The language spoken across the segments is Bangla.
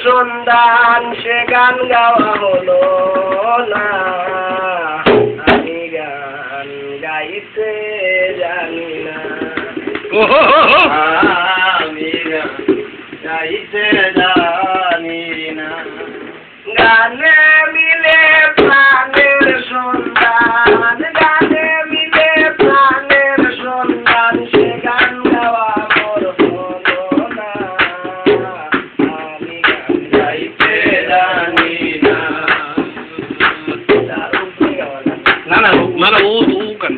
সন্ধান সে গান গাওয়া হলো না, আমি গান গাইতে জানি না, আমি গান গাইতে জানি না। গানে মিলে প্রাণের সন্ধান, গানে মিলে প্রাণের সন্ধান, সে গান গাওয়া মোর হলো না, আমি গান গাইতে জানি না। না না না না ও গান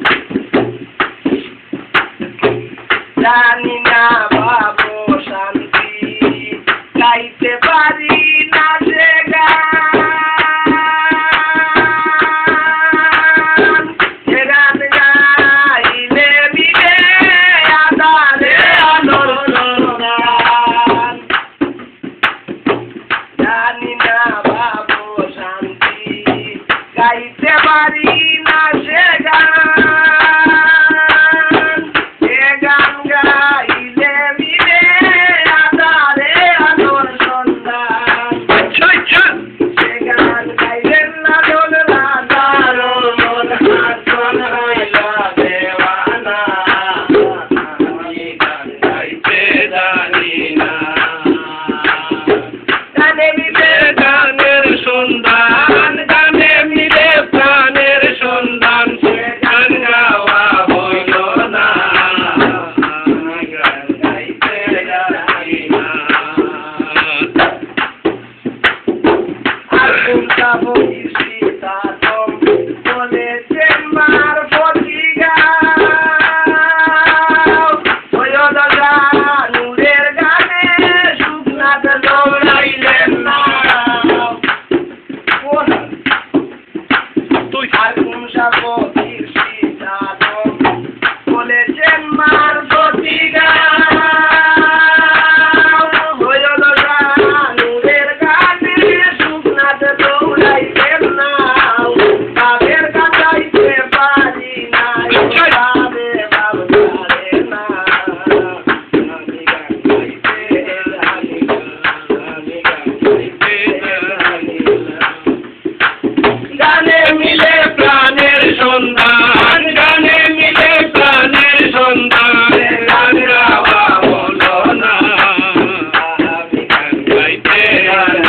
জানি না বাবু শান্তি, গাইতে পারি না সে গান, সে গান গাইলে মিলে আধারে আলোর সন্ধান। জানি না বাবু শান্তি, গাইতে পারি না সে গান, সে গান গাইলে মিলে আধারে আলোর সন্ধান। সে গান গাইলে আলোর আধার মন হাসন হইলা দেওয়ানা, আমি গান গাইতে জানি না। গানে মিলে গানের সন্ধান, গানে মিলে প্রাণের সন্ধান, সে গান গাওয়া হইল না, আমি গান গাইতে জানি না। আর কোনটা বলি সীতাতম বলেছেন মার প্রতি গাও, হইল দাদা নূরের গানে সুখনাথ দৌড়াইলেন না। আর কোন সাপতির সীতাতম বলেছেন মার প্রতি গাও, হইল দাদা নূরের গানে সুখনাথ দৌড়াইলেন না। তাদের কাটাইতে পারি না, তাদের বাব জানে না, আমি গান গাইতে জানি না, আমি গান গাইতে জানি না। গানে মিলে প্রাণের সন্ধান, গানে মিলে প্রাণের সন্ধান, গান গাওয়া হলো না, আমি গান গাইতে জানি না।